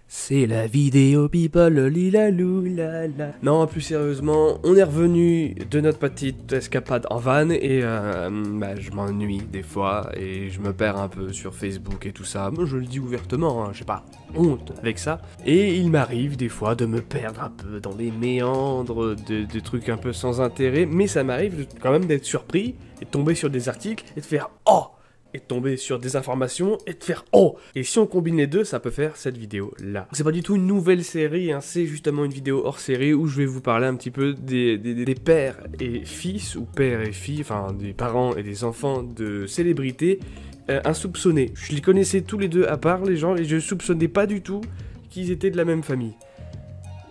C'est la vidéo people, lilalou, la la. Non, plus sérieusement, on est revenu de notre petite escapade en van et je m'ennuie des fois et je me perds un peu sur Facebook et tout ça. Moi, je le dis ouvertement, hein, j'ai pas honte avec ça. Et il m'arrive des fois de me perdre un peu dans les méandres de trucs un peu sans intérêt, mais ça m'arrive quand même d'être surpris et de tomber sur des articles et de faire « Oh !» et de tomber sur des informations et de faire « Oh !» Et si on combine les deux, ça peut faire cette vidéo-là. C'est pas du tout une nouvelle série, hein, c'est justement une vidéo hors série où je vais vous parler un petit peu des pères et fils, ou pères et filles, enfin des parents et des enfants de célébrités insoupçonnés. Je les connaissais tous les deux à part les gens et je soupçonnais pas du tout qu'ils étaient de la même famille.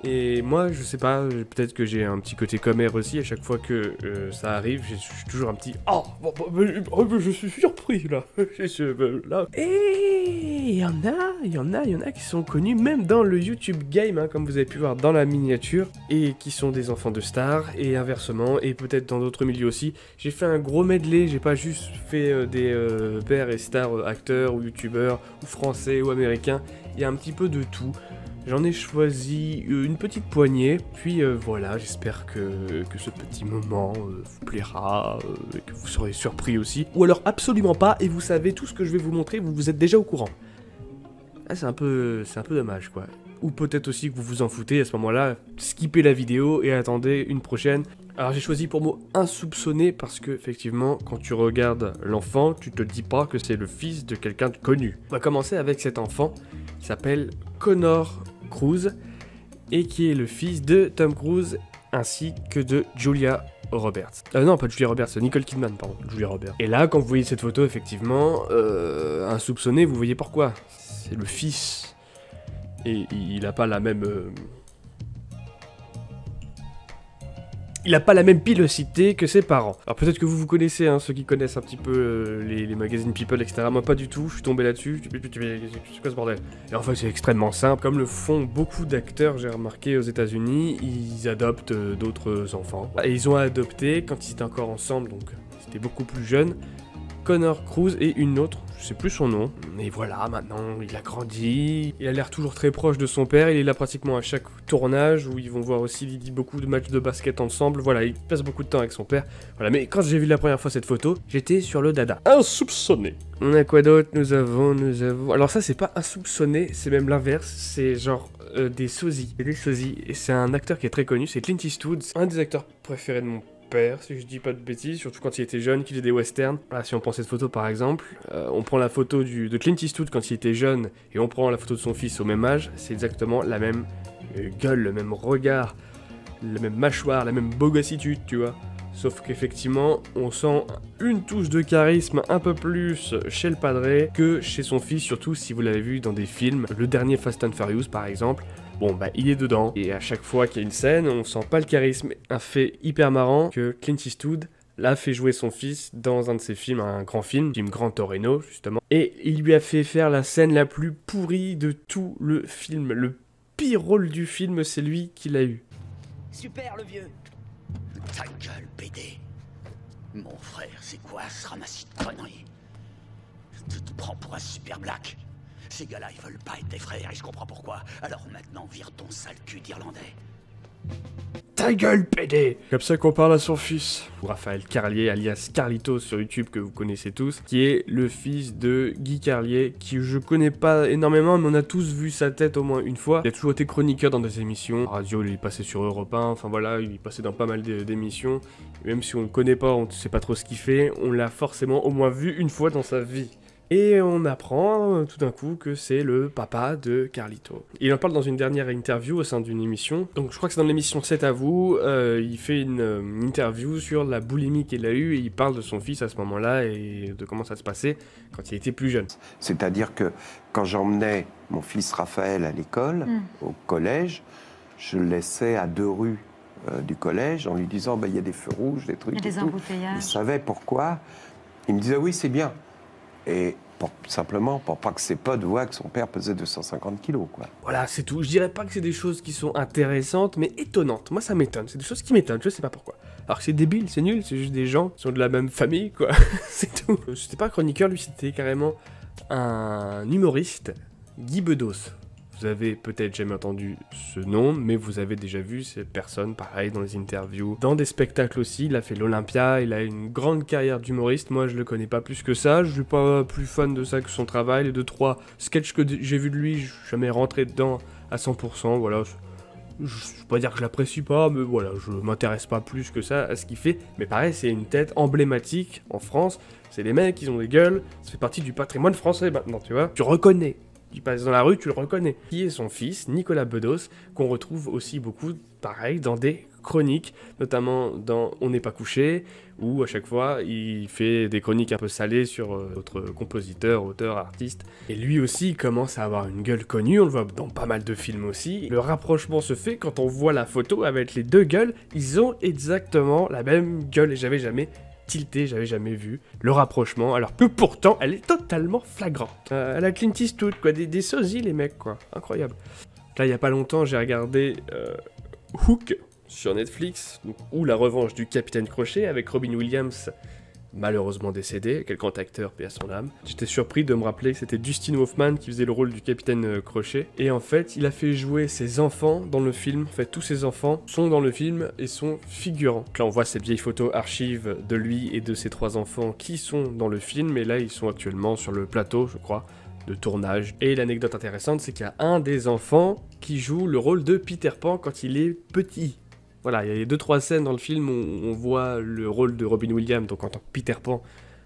Et moi, je sais pas, peut-être que j'ai un petit côté commère aussi, à chaque fois que ça arrive, je suis toujours un petit « Oh, je suis surpris, là, là. » Et il y en a qui sont connus, même dans le YouTube game, hein, comme vous avez pu voir dans la miniature, et qui sont des enfants de stars, et inversement, et peut-être dans d'autres milieux aussi. J'ai fait un gros medley, j'ai pas juste fait des pères et stars acteurs, ou youtubeurs, ou français, ou américains, il y a un petit peu de tout. J'en ai choisi une petite poignée, puis voilà, j'espère que ce petit moment vous plaira, et que vous serez surpris aussi. Ou alors absolument pas, et vous savez tout ce que je vais vous montrer, vous êtes déjà au courant. Ah, c'est un peu dommage, quoi. Ou peut-être aussi que vous vous en foutez, à ce moment-là, skippez la vidéo et attendez une prochaine. Alors j'ai choisi pour mot insoupçonné parce que effectivement quand tu regardes l'enfant, tu te dis pas que c'est le fils de quelqu'un de connu. On va commencer avec cet enfant qui s'appelle Connor Cruise et qui est le fils de Tom Cruise ainsi que de Julia Roberts. Non, pas Julia Roberts, Nicole Kidman, pardon, Julia Roberts. Et là, quand vous voyez cette photo, effectivement, insoupçonné, vous voyez pourquoi. C'est le fils. Et il a pas la même... Il n'a pas la même pilosité que ses parents. Alors peut-être que vous connaissez, hein, ceux qui connaissent un petit peu les magazines People, etc. Moi pas du tout, je suis tombé là-dessus, c'est quoi ce bordel? Et en fait c'est extrêmement simple, comme le font beaucoup d'acteurs, j'ai remarqué aux États-Unis, ils adoptent d'autres enfants. Et ils ont adopté, quand ils étaient encore ensemble, donc ils étaient beaucoup plus jeunes, Connor Cruise et une autre, je sais plus son nom, mais voilà, maintenant il a grandi, il a l'air toujours très proche de son père, il est là pratiquement à chaque tournage où ils vont voir aussi beaucoup de matchs de basket ensemble, voilà, il passe beaucoup de temps avec son père, voilà, mais quand j'ai vu la première fois cette photo, j'étais sur le dada. Insoupçonné. On a quoi d'autre? Nous avons, alors ça c'est pas insoupçonné, c'est même l'inverse, c'est genre des sosies, et c'est un acteur qui est très connu, c'est Clint Eastwood, un des acteurs préférés de mon père, si je dis pas de bêtises, surtout quand il était jeune, qu'il faisait des westerns. Voilà, si on prend cette photo par exemple, on prend la photo de Clint Eastwood quand il était jeune, et on prend la photo de son fils au même âge, c'est exactement la même gueule, le même regard, la même mâchoire, la même bogossitude, tu vois. Sauf qu'effectivement, on sent une touche de charisme un peu plus chez le padré que chez son fils, surtout si vous l'avez vu dans des films. Le dernier Fast and Furious par exemple, bon bah il est dedans, et à chaque fois qu'il y a une scène, on sent pas le charisme. Un fait hyper marrant que Clint Eastwood l'a fait jouer son fils dans un de ses films, un grand film Grand Torino justement, et il lui a fait faire la scène la plus pourrie de tout le film. Le pire rôle du film, c'est lui qui l'a eu. Super le vieux. Ta gueule, BD. Mon frère, c'est quoi ce ramassis de conneries? Tu te prends pour un super black. Ces gars-là, ils veulent pas être tes frères et je comprends pourquoi. Alors maintenant, vire ton sale cul d'Irlandais. Ta gueule, PD! Comme ça qu'on parle à son fils. Raphaël Carlier, alias Carlitos sur YouTube, que vous connaissez tous, qui est le fils de Guy Carlier, qui je connais pas énormément, mais on a tous vu sa tête au moins une fois. Il a toujours été chroniqueur dans des émissions. Radio, il est passé sur Europe 1, enfin voilà, il est passé dans pas mal d'émissions. Même si on le connaît pas, on ne sait pas trop ce qu'il fait, on l'a forcément au moins vu une fois dans sa vie. Et on apprend tout d'un coup que c'est le papa de Carlito. Il en parle dans une dernière interview au sein d'une émission. Donc je crois que c'est dans l'émission 7 à vous. Il fait une interview sur la boulimie qu'il a eue et il parle de son fils à ce moment-là et de comment ça se passait quand il était plus jeune. C'est-à-dire que quand j'emmenais mon fils Raphaël à l'école, au collège, je le laissais à 2 rues du collège en lui disant bah, y a des feux rouges, des trucs. Il y a des embouteillages. Il savait pourquoi. Il me disait oui, c'est bien. Et simplement pour pas que ses potes voient que son père pesait 250 kilos, quoi. Voilà, c'est tout. Je dirais pas que c'est des choses qui sont intéressantes, mais étonnantes. Moi, ça m'étonne. C'est des choses qui m'étonnent, je sais pas pourquoi. Alors que c'est débile, c'est nul, c'est juste des gens qui sont de la même famille, quoi. C'est tout. C'était pas un chroniqueur, lui, c'était carrément un humoriste, Guy Bedos. Vous avez peut-être jamais entendu ce nom, mais vous avez déjà vu cette personne, pareil, dans les interviews, dans des spectacles aussi. Il a fait l'Olympia, il a une grande carrière d'humoriste. Moi, je le connais pas plus que ça. Je suis pas plus fan de ça que son travail. Les 2-3 sketchs que j'ai vus de lui, je suis jamais rentré dedans à 100%. Voilà. Je vais pas dire que je l'apprécie pas, mais voilà, je m'intéresse pas plus que ça à ce qu'il fait. Mais pareil, c'est une tête emblématique en France. C'est des mecs, ils ont des gueules. Ça fait partie du patrimoine français maintenant, tu vois. Tu reconnais. Tu passes dans la rue, tu le reconnais. Qui est son fils, Nicolas Bedos, qu'on retrouve aussi beaucoup, pareil, dans des chroniques, notamment dans On n'est pas couché, où à chaque fois, il fait des chroniques un peu salées sur d'autres compositeurs, auteurs, artistes. Et lui aussi, il commence à avoir une gueule connue, on le voit dans pas mal de films aussi. Le rapprochement se fait quand on voit la photo avec les deux gueules, ils ont exactement la même gueule, et j'avais jamais vu le rapprochement, alors que pourtant, elle est totalement flagrante. À la Clint Eastwood, quoi, des sosies, les mecs, quoi, incroyable. Là, il y a pas longtemps, j'ai regardé Hook sur Netflix, ou La Revanche du Capitaine Crochet, avec Robin Williams, malheureusement décédé, quel grand acteur, paix à son âme. J'étais surpris de me rappeler que c'était Dustin Hoffman qui faisait le rôle du Capitaine Crochet, et en fait, il a fait jouer ses enfants dans le film. En fait, tous ses enfants sont dans le film et sont figurants. Donc là, on voit cette vieille photo archive de lui et de ses 3 enfants qui sont dans le film, et là, ils sont actuellement sur le plateau, je crois, de tournage. Et l'anecdote intéressante, c'est qu'il y a un des enfants qui joue le rôle de Peter Pan quand il est petit. Voilà, il y a 2-3 scènes dans le film où on voit le rôle de Robin Williams, donc en tant que Peter Pan,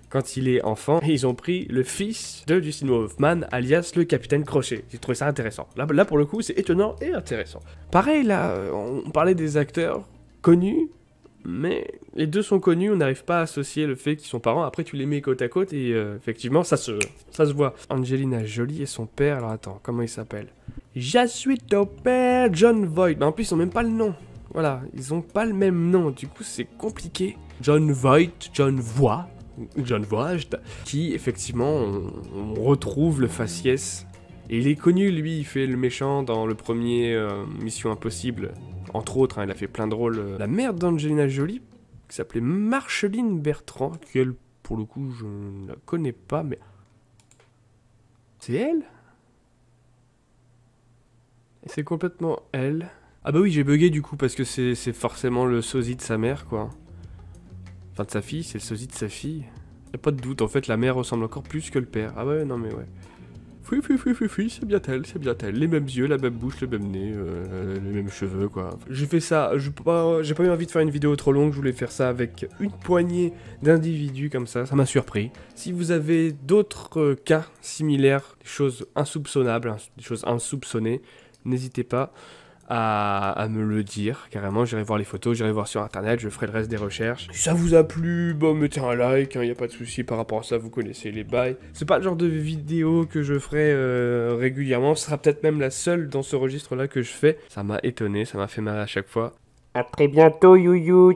quand il est enfant. Et ils ont pris le fils de Dustin Hoffman, alias le Capitaine Crochet. J'ai trouvé ça intéressant. Là pour le coup, c'est étonnant et intéressant. Pareil, là, on parlait des acteurs connus, mais les deux sont connus, on n'arrive pas à associer le fait qu'ils sont parents. Après, tu les mets côte à côte et effectivement, ça se voit. Angelina Jolie et son père, alors attends, comment il s'appelle? Je suis ton père, John Voight. Mais en plus, ils n'ont même pas le nom. Voilà, ils ont pas le même nom, du coup c'est compliqué. John Voight, John Voight, qui effectivement, on retrouve le faciès. Et il est connu, lui, il fait le méchant dans le premier Mission Impossible. Entre autres, hein, il a fait plein de rôles. La mère d'Angelina Jolie, qui s'appelait Marceline Bertrand, qui elle, pour le coup, je ne la connais pas, mais... C'est elle? Et c'est complètement elle. Ah bah oui, j'ai bugué du coup, parce que c'est forcément le sosie de sa mère, quoi. Enfin, de sa fille, c'est le sosie de sa fille. Y'a pas de doute, en fait, la mère ressemble encore plus que le père. Ah ouais, non mais ouais. Oui, c'est bien elle, c'est bien elle. Les mêmes yeux, la même bouche, le même nez, les mêmes cheveux, quoi. J'ai fait ça, j'ai pas eu envie de faire une vidéo trop longue, je voulais faire ça avec une poignée d'individus comme ça m'a surpris. Si vous avez d'autres cas similaires, des choses insoupçonnables, des choses insoupçonnées, n'hésitez pas à me le dire, carrément, j'irai voir les photos, j'irai voir sur internet, je ferai le reste des recherches. Si ça vous a plu, bon, mettez un like, y a pas de souci par rapport à ça, vous connaissez les bails. C'est pas le genre de vidéo que je ferai régulièrement, ce sera peut-être même la seule dans ce registre-là que je fais. Ça m'a étonné, ça m'a fait marrer à chaque fois. À très bientôt, Youyou.